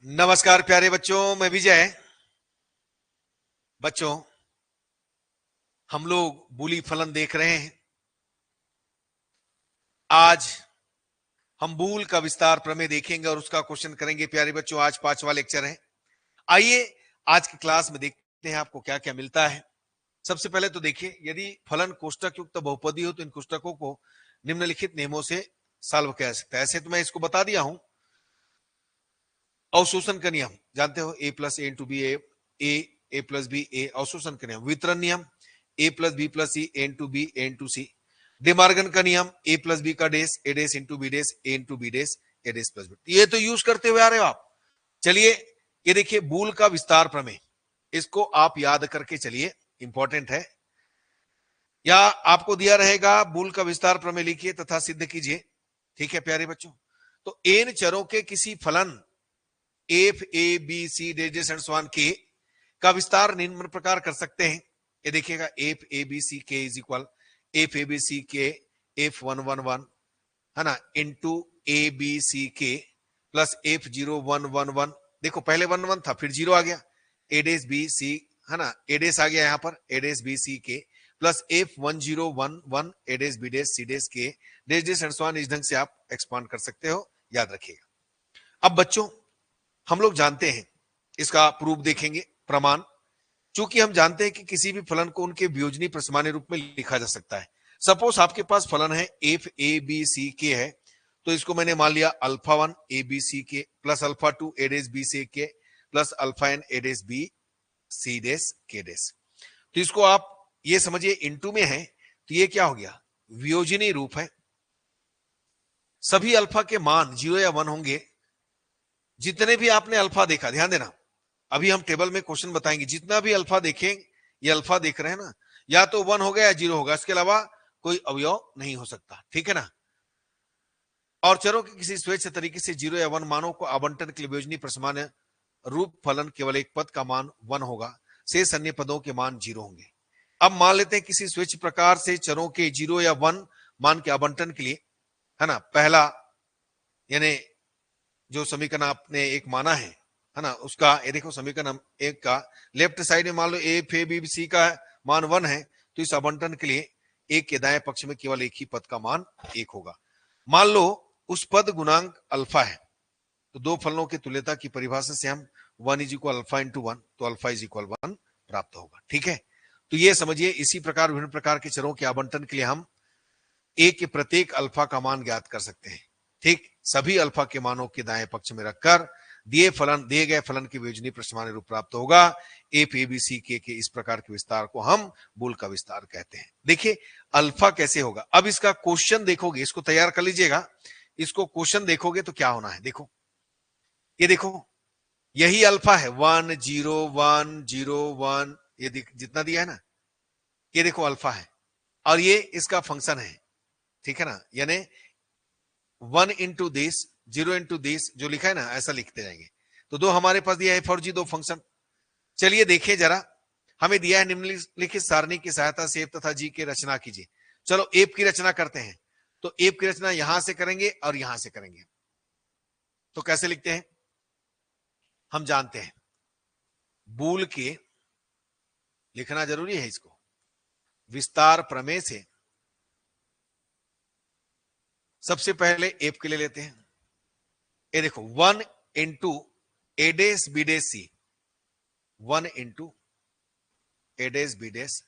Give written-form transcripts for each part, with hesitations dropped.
नमस्कार प्यारे बच्चों, मैं विजय। बच्चों, हम लोग बूली फलन देख रहे हैं। आज हम बूल का विस्तार प्रमेय देखेंगे और उसका क्वेश्चन करेंगे। प्यारे बच्चों, आज 5वां लेक्चर है। आइए आज की क्लास में देखते हैं आपको क्या क्या मिलता है। सबसे पहले तो देखिए, यदि फलन कोष्टक युक्त बहुपदी हो तो इन कोष्टकों को निम्नलिखित नियमों से सॉल्व किया जा सकता है। ऐसे तो मैं इसको बता दिया हूं। अवशोषण का नियम जानते हो, ए प्लस ए इंटू बी, ए प्लस बी ए। अवशोषण का नियम। वितरण नियम ए प्लस बी प्लस सी ए इंटू बी ए इंटू सी। डिमार्गन का नियम ए प्लस बी का डेस ए डेस इंटू बी डेस ए इंटू बी डेस ए डेस प्लस बी। ये तो यूज करते हुए आ रहे हो आप। चलिए, ये देखिए बूल का विस्तार प्रमेय, इसको आप याद करके चलिए, इंपॉर्टेंट है। या आपको दिया रहेगा बूल का विस्तार प्रमेय लिखिए तथा सिद्ध कीजिए। ठीक है प्यारे बच्चों, तो एन चरों के किसी फलन F A B C dashes and स्वान के का विस्तार निम्न प्रकार कर सकते हैं। ये देखिएगा, F A B C K is equal F A B C K F 1 1 1 है ना, इंटू ए बी सी के प्लस एफ 0 1 1 1। देखो पहले 1 1 था, फिर 0 आ गया। एडेस बी सी है ना, एडेस आ गया यहां पर, एडेस बी सी के plus F 1 0 1 1 एडेस B dash C dash के डेस एंड स्वान। इस ढंग से आप एक्सपांड कर सकते हो, याद रखिएगा। अब बच्चों, हम लोग जानते हैं, इसका प्रूफ देखेंगे, प्रमाण। चूंकि हम जानते हैं कि किसी भी फलन को उनके वियोजनी प्रसमान्य रूप में लिखा जा सकता है। सपोज आपके पास फलन है एफ ए बी सी के है, तो इसको मैंने मान लिया अल्फा 1 ए बी सी के plus alpha 2 A dash B C के plus alpha N A dash B C dash के डेस। तो इसको आप ये समझिए इनटू में है, तो ये क्या हो गया, वियोजनी रूप है। सभी अल्फा के मान 0 या 1 होंगे। जितने भी आपने अल्फा देखा, ध्यान देना, अभी हम टेबल में क्वेश्चन बताएंगे, जितना भी अल्फा देखें, ये अल्फा देख रहे हैं ना, या तो 1 होगा या 0 होगा, इसके अलावा कोई अवयव नहीं हो सकता। ठीक है ना। और चरों के किसी स्वेच्छ तरीके से 0 या 1 मानों को आवंटन के लिए वियोजनी प्रसमान्य रूप फलन केवल एक पद का मान 1 होगा, शेष अन्य पदों के मान 0 होंगे। अब मान लेते हैं किसी स्वेच्छ प्रकार से चरों के 0 या 1 मान के आवंटन के लिए, है ना, पहला यानी जो समीकरण आपने एक माना है ना, उसका ये देखो समीकरण एक का लेफ्ट साइड में मान लो ए बी सी का मान 1 है, तो इस आवंटन के लिए एक के दाएं पक्ष में केवल एक ही पद का मान 1 होगा। मान लो उस पद गुणांक अल्फा है, तो दो फलनों की तुल्यता की परिभाषा से हम 1 इज इक्वल अल्फा इंटू 1, तो अल्फा इज इक्वल 1 प्राप्त होगा। ठीक है, तो ये समझिए, इसी प्रकार विभिन्न प्रकार के चरों के आवंटन के लिए हम ए के प्रत्येक अल्फा का मान ज्ञात कर सकते हैं। ठीक, सभी अल्फा के मानों के दाएं पक्ष में रखकर दिए गए फलन की वियोजनी प्रसमान्य रूप प्राप्त होगा। एफ ए बी सी के इस प्रकार के विस्तार को हम बूल का विस्तार कहते हैं। देखिए अल्फा कैसे होगा। अब इसका क्वेश्चन देखोगे, इसको तैयार कर लीजिएगा, इसको क्वेश्चन देखोगे तो क्या होना है। देखो ये देखो, यही अल्फा है, 1 0 1 0 1, ये जितना दिया है ना, ये देखो अल्फा है, और ये इसका फंक्शन है। ठीक है ना, यानी 1 इंटू दिस 0 इंटू दिस, जो लिखा है ना ऐसा लिखते जाएंगे। तो दो हमारे पास दिया है एफ और जी, दो फंक्शन। चलिए देखिए जरा, हमें दिया है निम्नलिखित सारणी की सहायता से एफ तथा जी की रचना कीजिए। चलो एफ की रचना करते हैं। तो एफ की रचना यहां से करेंगे और यहां से करेंगे। तो कैसे लिखते हैं, हम जानते हैं बूल के लिखना जरूरी है, इसको विस्तार प्रमेय से सबसे पहले एफ के लिए लेते हैं। ये देखो 1 इंटू एडेस बीडेस सी, 1 इंटू एडेस बीडेस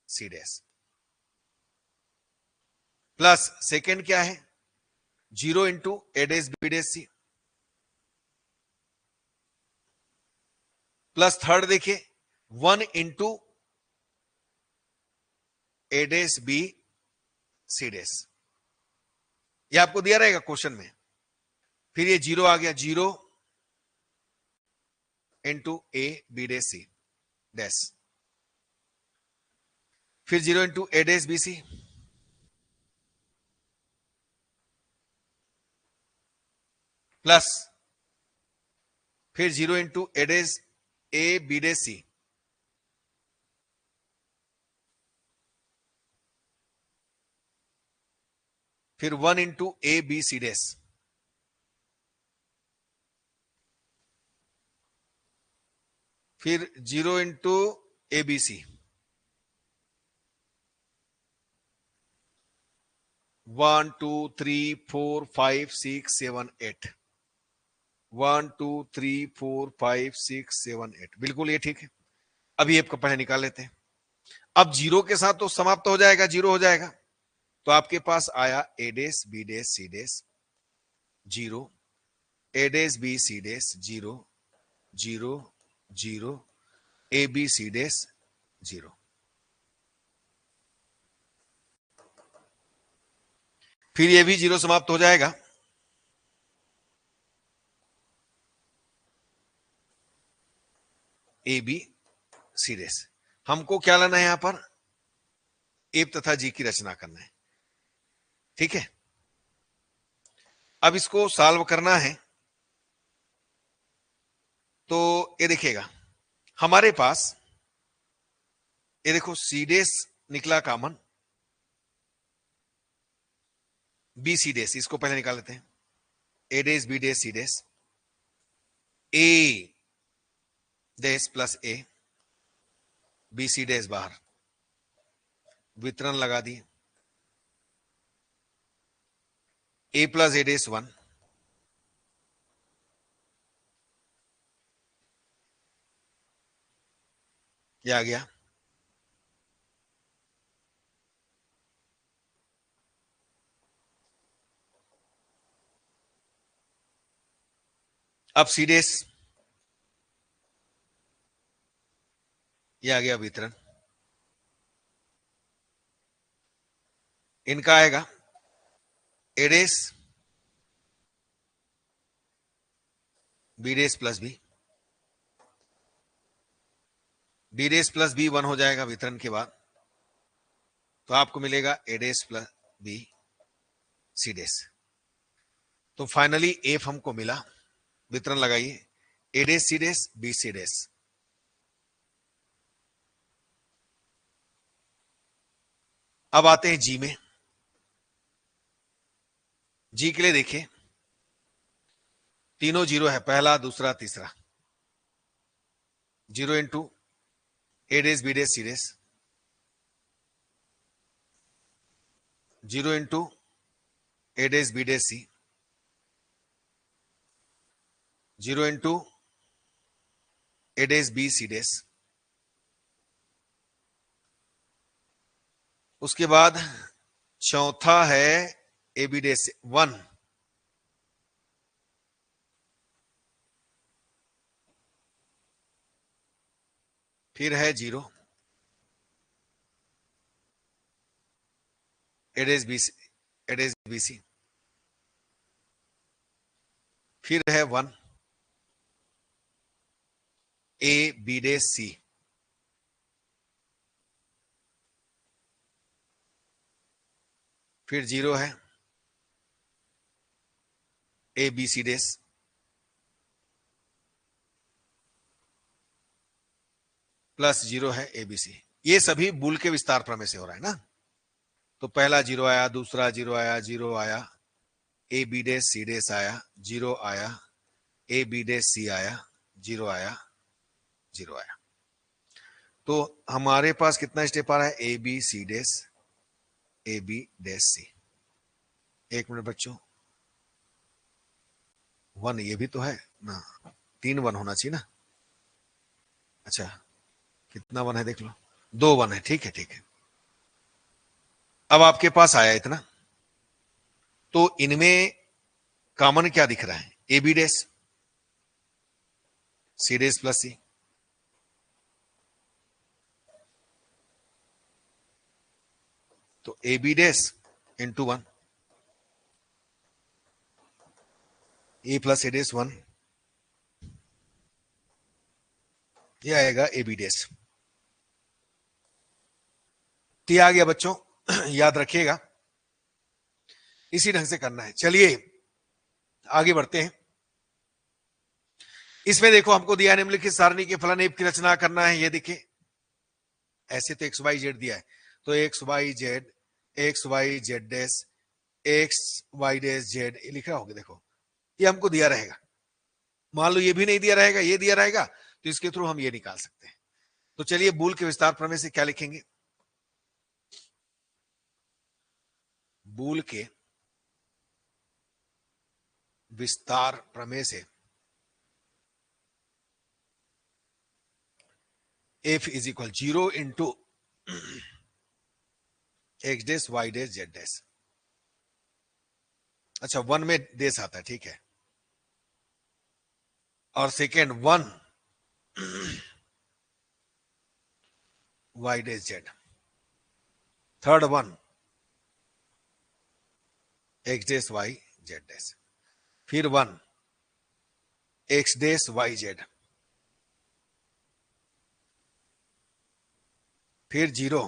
सी डेस, प्लस सेकेंड क्या है 0 इंटू एडेस बीडेस सी, प्लस थर्ड देखिए 1 इंटू एडेस बी सी डेस। ये आपको दिया रहेगा क्वेश्चन में। फिर ये 0 आ गया, 0 इंटू ए बी डेस सी डेस, फिर 0 इंटू एडेस बी सी, प्लस फिर 0 इंटू एडेस ए बी डेस सी, फिर 1 इंटू ए बी सी डेस, फिर 0 इंटू ABC, 1 2 3 4 5 6 7 8, 1 2 3 4 5 6 7 8, बिल्कुल ये ठीक है। अभी आपका पहले निकाल लेते हैं। अब जीरो के साथ तो समाप्त हो जाएगा, जीरो हो जाएगा। तो आपके पास आया A dash B dash C dash zero, A dash B C dash zero, zero zero, A B C dash zero. फिर ये भी जीरो समाप्त हो जाएगा। ए बी सी डेस, हमको क्या लाना है यहां पर, एब तथा जी की रचना करना है। ठीक है, अब इसको सॉल्व करना है। तो ये देखिएगा हमारे पास, ये देखो सी डेस निकला कॉमन, बी सी डेस इसको पहले निकाल लेते हैं। ए डेस बी डेस सी डेस, ए डेस प्लस ए, बी सी डेस बाहर, वितरण लगा दिए। ए प्लस ए डेस 1, ये आ गया। अब सी डेस, ये आ गया वितरण। इनका आएगा A dash B dash plus B, B dash plus B 1 हो जाएगा वितरण के बाद। तो आपको मिलेगा ए डेस प्लस बी सी डेस। तो फाइनली एफ हमको मिला, वितरण लगाइए, ए डेस सी डेस बी सी डेस। अब आते हैं जी में। जी के लिए देखिए तीनों जीरो है, पहला दूसरा तीसरा। 0 इंटू ए डेस बी डेस सी डेस, 0 इंटू ए डेस बी डेस सी, 0 इंटू ए डेस बी सी डेस। उसके बाद चौथा है ए बी डेस 1, फिर है 0 ए डेस बी सी, ए डेस बी सी, फिर है 1 ए बी डेस सी, फिर 0 है ए बी सी डेस, प्लस 0 है ए बी सी। ये सभी बुल के विस्तार प्रमेय से हो रहा है ना। तो पहला 0 आया, दूसरा 0 आया, 0 आया, ए बी डेस सी डेस आया, 0 आया, ए बी डेस सी आया, 0 आया, 0 आया। तो हमारे पास कितना स्टेप आ रहा है, ए बी सी डेस, ए बी डेस सी। एक मिनट बच्चों, 1 ये भी तो है ना, 3 1 होना चाहिए ना। अच्छा कितना 1 है देख लो, 2 1 है, ठीक है ठीक है। अब आपके पास आया इतना, तो इनमें कॉमन क्या दिख रहा है, ए बी डेस सी डेस प्लस सी। तो A B dash into 1, A plus A dash 1, ये आएगा ए बी डेस। तो ये आ गया बच्चों, याद रखिएगा इसी ढंग से करना है। चलिए आगे बढ़ते हैं। इसमें देखो हमको दिया निम्नलिखित सारणी के फलन एफ की रचना करना है। ये देखिए ऐसे तो एक्स वाई जेड दिया है, तो X Y Z, X Y Z dash, X Y dash Z, ये लिखा होगा देखो, ये हमको दिया रहेगा। मान लो ये भी नहीं दिया रहेगा, ये दिया रहेगा, तो इसके थ्रू हम ये निकाल सकते हैं। तो चलिए बूल के विस्तार प्रमेय से क्या लिखेंगे? बूल के विस्तार प्रमेय से f is equal 0 into X dash Y dash Z dash. अच्छा, 1 में डेस आता है, ठीक है। और second 1 Y dash Z, third 1 X dash Y Z dash, फिर 1 एक्स डेस वाई जेड, फिर 0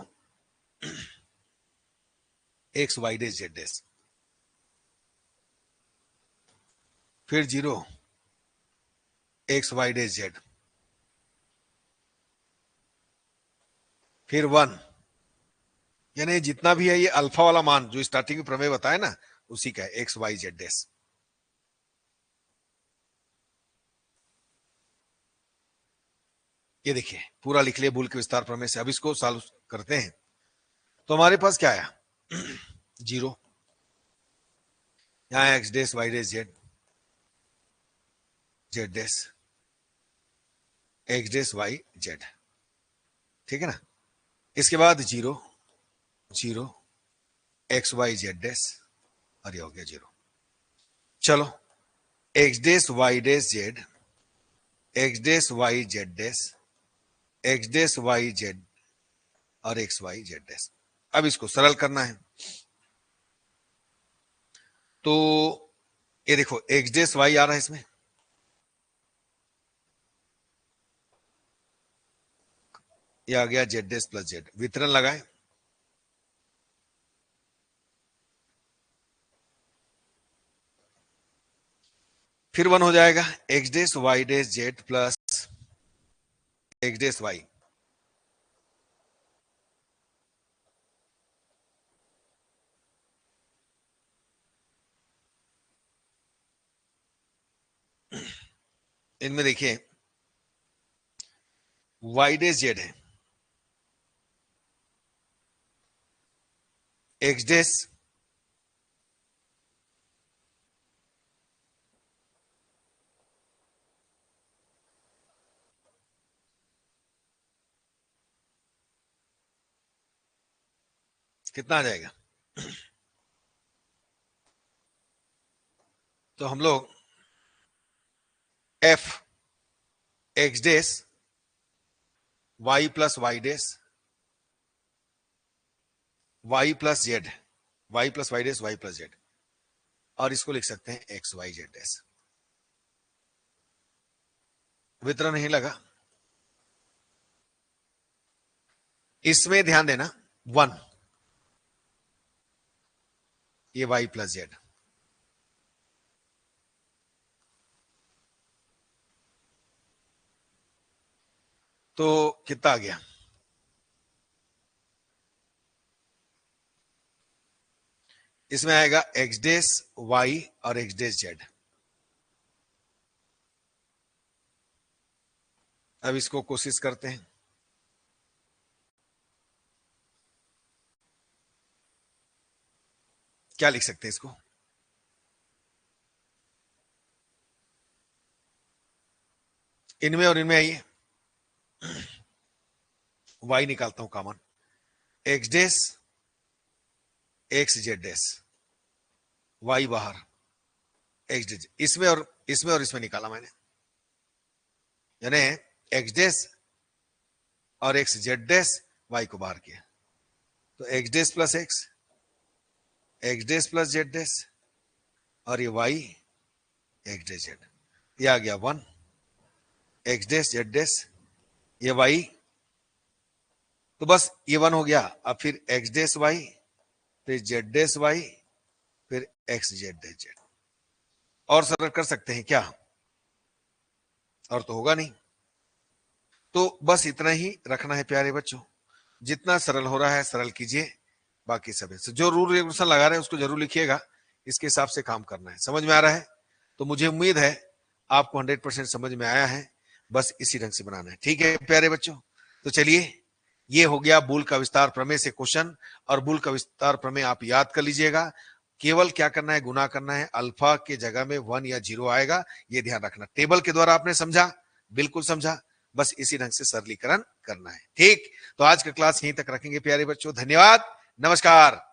X Y dash Z dash, फिर 0 एक्स वाई डेस जेड, फिर 1, यानी जितना भी है ये अल्फा वाला मान जो स्टार्टिंग में प्रमेय बताया ना, उसी का है एक्स वाई जेड डेस। ये देखिए पूरा लिख लिया बूल के विस्तार प्रमेय से। अब इसको सॉल्व करते हैं तो हमारे पास क्या आया? 0, यहां x dash Y dash Z, Z डेस एक्स डेस वाई जेड, ठीक है ना। इसके बाद 0 0 एक्स वाई जेड डेस, और ये हो गया 0। चलो x dash Y dash Z, x dash Y Z डेस, एक्स डेस वाई जेड और एक्स वाई जेड डेस। अब इसको सरल करना है तो ये देखो एक्स डेस वाई आ रहा है इसमें, ये आ गया जेड डेस प्लस जेड, वितरण लगाए, फिर 1 हो जाएगा X dash Y dash Z plus X dash Y, इनमें देखिए वाई डेस जेड है, एक्स डेस कितना आ जाएगा? तो हम लोग F X dash Y plus Y dash Y plus Z, Y plus Y dash Y plus Z, और इसको लिख सकते हैं एक्स वाई जेड डेस। वितरण नहीं लगा, इसमें ध्यान देना 1 ये वाई प्लस जेड, तो कितना आ गया? इसमें आएगा एक्स डेस वाई और एक्स डेस जेड। अब इसको कोशिश करते हैं, क्या लिख सकते हैं इसको? इनमें और इनमें आइए, वाई निकालता हूं कॉमन, एक्स डेस एक्स जेड डेस, वाई बाहर, एक्स डेस, इसमें और इसमें निकाला मैंने, यानी एक्स डेस और एक्स जेड डेस, वाई को बाहर किया, तो X dash plus X dash plus Z dash, और ये वाई एक्स डेस जेड, ये आ गया 1 एक्स डेस जेड डेस, ये वाई, तो बस ये 1 हो गया। अब फिर एक्स डेस वाई, फिर जेड डेस वाई, फिर एक्स जेड डेस जेड। और सरल कर सकते हैं क्या? और तो होगा नहीं, तो बस इतना ही रखना है प्यारे बच्चों। जितना सरल हो रहा है सरल कीजिए, बाकी सब है जो रूल रेगुलेशन लगा रहे हैं उसको जरूर लिखिएगा, इसके हिसाब से काम करना है। समझ में आ रहा है? तो मुझे उम्मीद है आपको 100% समझ में आया है, बस इसी ढंग से बनाना है। ठीक है प्यारे बच्चों, तो चलिए ये हो गया बूल का विस्तार प्रमेय से क्वेश्चन। और बूल का विस्तार प्रमेय आप याद कर लीजिएगा, केवल क्या करना है, गुना करना है, अल्फा के जगह में 1 या 0 आएगा, ये ध्यान रखना। टेबल के द्वारा आपने समझा, बिल्कुल समझा, बस इसी ढंग से सरलीकरण करना है। ठीक, तो आज का क्लास यहीं तक रखेंगे प्यारे बच्चों, धन्यवाद, नमस्कार।